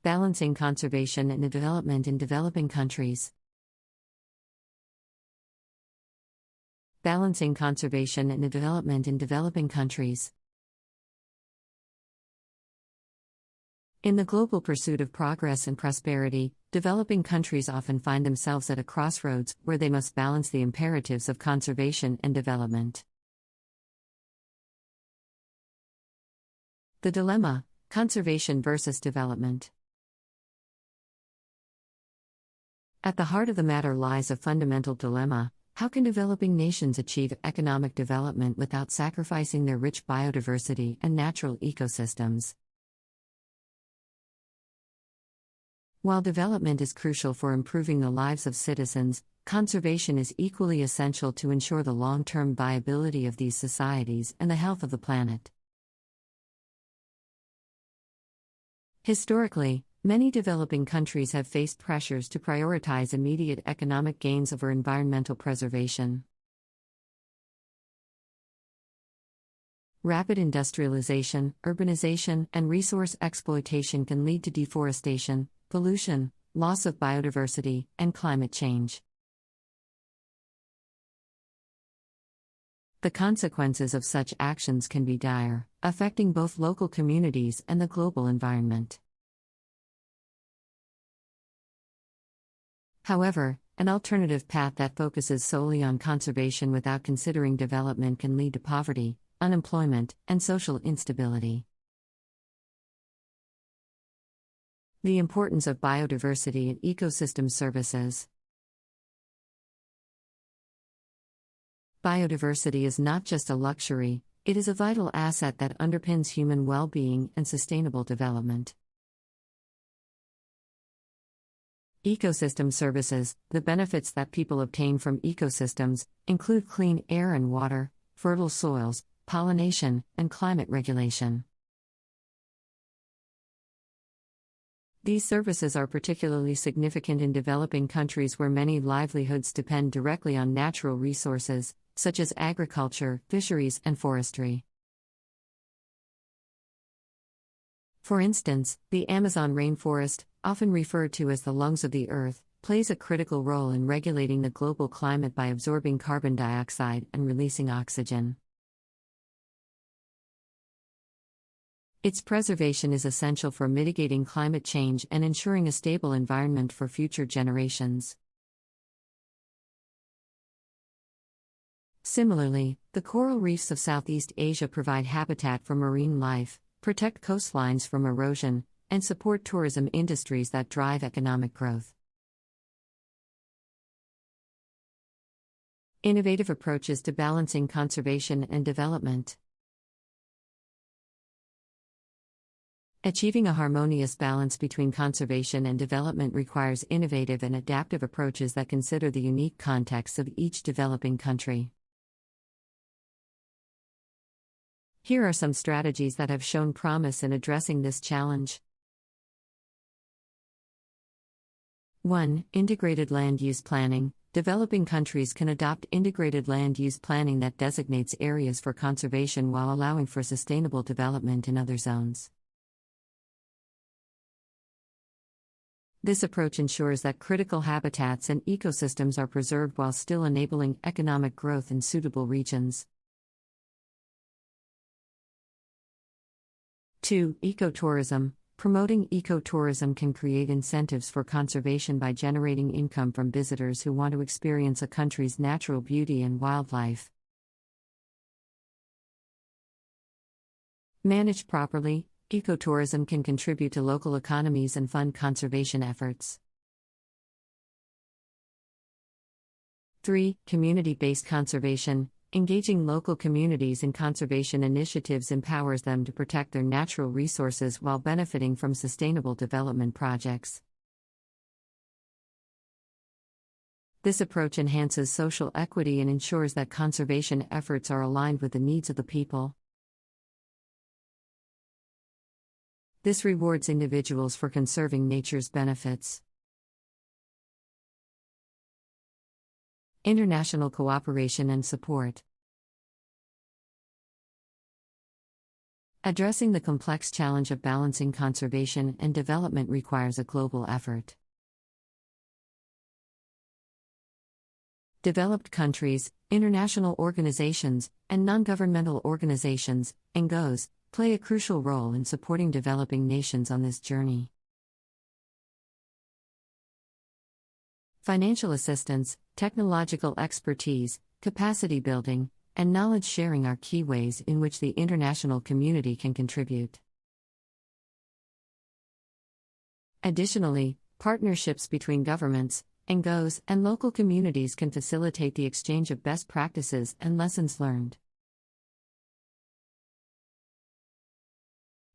Balancing conservation and development in developing countries. Balancing conservation and development in developing countries. In the global pursuit of progress and prosperity, developing countries often find themselves at a crossroads where they must balance the imperatives of conservation and development. The dilemma: conservation versus development. At the heart of the matter lies a fundamental dilemma: how can developing nations achieve economic development without sacrificing their rich biodiversity and natural ecosystems? While development is crucial for improving the lives of citizens, conservation is equally essential to ensure the long-term viability of these societies and the health of the planet. Historically, many developing countries have faced pressures to prioritize immediate economic gains over environmental preservation. Rapid industrialization, urbanization, and resource exploitation can lead to deforestation, pollution, loss of biodiversity, and climate change. The consequences of such actions can be dire, affecting both local communities and the global environment. However, an alternative path that focuses solely on conservation without considering development can lead to poverty, unemployment, and social instability. The importance of biodiversity and ecosystem services. Biodiversity is not just a luxury, it is a vital asset that underpins human well-being and sustainable development. Ecosystem services. The benefits that people obtain from ecosystems include clean air and water, fertile soils, pollination, and climate regulation. These services are particularly significant in developing countries where many livelihoods depend directly on natural resources, such as agriculture, fisheries, and forestry. For instance, the Amazon rainforest, often referred to as the lungs of the earth, plays a critical role in regulating the global climate by absorbing carbon dioxide and releasing oxygen. Its preservation is essential for mitigating climate change and ensuring a stable environment for future generations. Similarly, the coral reefs of Southeast Asia provide habitat for marine life, protect coastlines from erosion, and support tourism industries that drive economic growth. Innovative approaches to balancing conservation and development. Achieving a harmonious balance between conservation and development requires innovative and adaptive approaches that consider the unique contexts of each developing country. Here are some strategies that have shown promise in addressing this challenge. 1. Integrated land use planning. Developing countries can adopt integrated land use planning that designates areas for conservation while allowing for sustainable development in other zones. This approach ensures that critical habitats and ecosystems are preserved while still enabling economic growth in suitable regions. 2. Ecotourism. Promoting ecotourism can create incentives for conservation by generating income from visitors who want to experience a country's natural beauty and wildlife. Managed properly, ecotourism can contribute to local economies and fund conservation efforts. 3. Community-based conservation. Engaging local communities in conservation initiatives empowers them to protect their natural resources while benefiting from sustainable development projects. This approach enhances social equity and ensures that conservation efforts are aligned with the needs of the people. This rewards individuals for conserving nature's benefits. International cooperation and support. Addressing the complex challenge of balancing conservation and development requires a global effort. Developed countries, international organizations, and non-governmental organizations, NGOs, play a crucial role in supporting developing nations on this journey. Financial assistance, technological expertise, capacity building, and knowledge sharing are key ways in which the international community can contribute. Additionally, partnerships between governments, NGOs, and local communities can facilitate the exchange of best practices and lessons learned.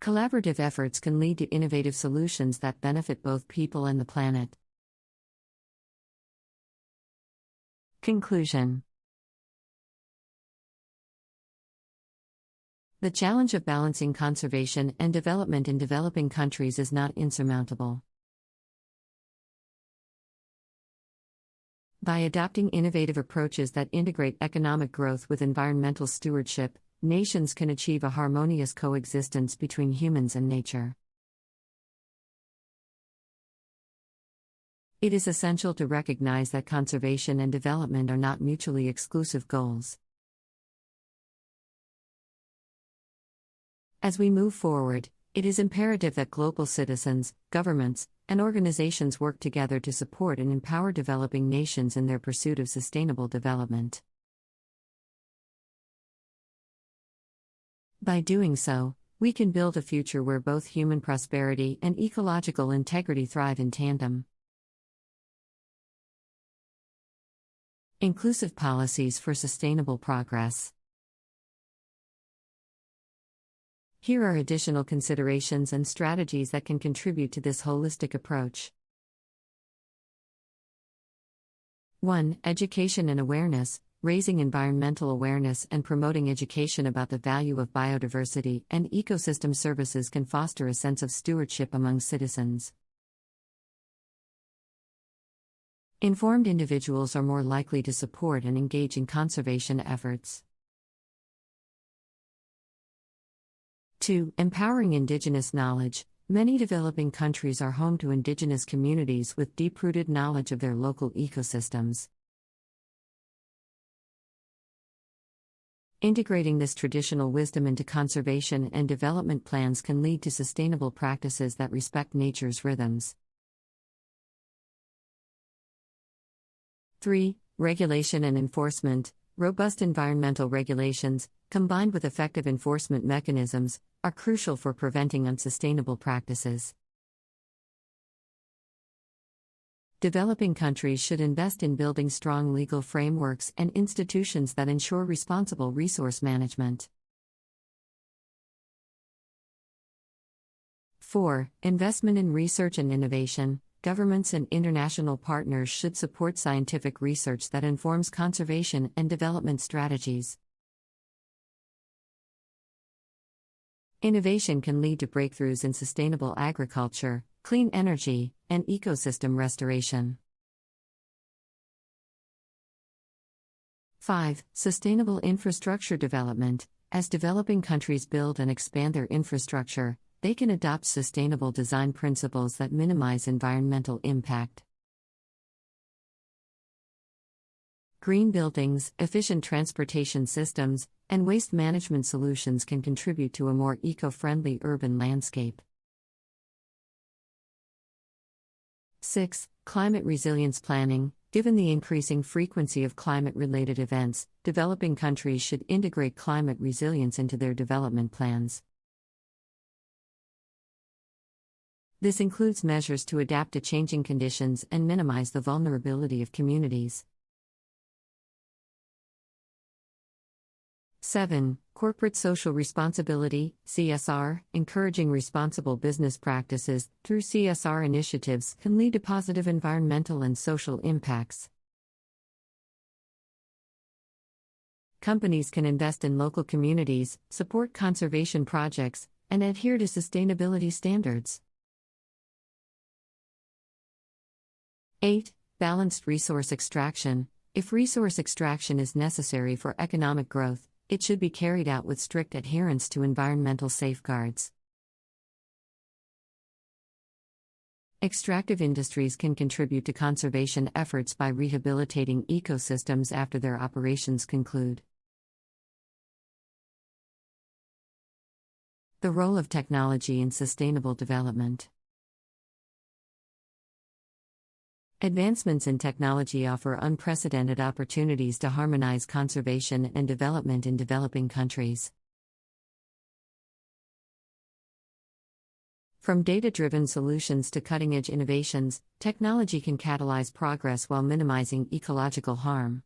Collaborative efforts can lead to innovative solutions that benefit both people and the planet. Conclusion. The challenge of balancing conservation and development in developing countries is not insurmountable. By adopting innovative approaches that integrate economic growth with environmental stewardship, nations can achieve a harmonious coexistence between humans and nature. It is essential to recognize that conservation and development are not mutually exclusive goals. As we move forward, it is imperative that global citizens, governments, and organizations work together to support and empower developing nations in their pursuit of sustainable development. By doing so, we can build a future where both human prosperity and ecological integrity thrive in tandem. Inclusive policies for sustainable progress. Here are additional considerations and strategies that can contribute to this holistic approach. 1. Education and awareness. Raising environmental awareness and promoting education about the value of biodiversity and ecosystem services can foster a sense of stewardship among citizens. Informed individuals are more likely to support and engage in conservation efforts. 2. Empowering indigenous knowledge. Many developing countries are home to indigenous communities with deep-rooted knowledge of their local ecosystems. Integrating this traditional wisdom into conservation and development plans can lead to sustainable practices that respect nature's rhythms. 3. Regulation and enforcement. Robust environmental regulations, combined with effective enforcement mechanisms, are crucial for preventing unsustainable practices. Developing countries should invest in building strong legal frameworks and institutions that ensure responsible resource management. 4. Investment in research and innovation. Governments and international partners should support scientific research that informs conservation and development strategies. Innovation can lead to breakthroughs in sustainable agriculture, clean energy, and ecosystem restoration. 5. Sustainable infrastructure development. As developing countries build and expand their infrastructure, they can adopt sustainable design principles that minimize environmental impact. Green buildings, efficient transportation systems, and waste management solutions can contribute to a more eco-friendly urban landscape. 6. Climate resilience planning. Given the increasing frequency of climate-related events, developing countries should integrate climate resilience into their development plans. This includes measures to adapt to changing conditions and minimize the vulnerability of communities. 7. Corporate social responsibility, CSR. Encouraging responsible business practices through CSR initiatives can lead to positive environmental and social impacts. Companies can invest in local communities, support conservation projects, and adhere to sustainability standards. 8. Balanced resource extraction. If resource extraction is necessary for economic growth, It should be carried out with strict adherence to environmental safeguards. Extractive industries can contribute to conservation efforts by rehabilitating ecosystems after their operations conclude. The role of technology in sustainable development. Advancements in technology offer unprecedented opportunities to harmonize conservation and development in developing countries. From data-driven solutions to cutting-edge innovations, technology can catalyze progress while minimizing ecological harm.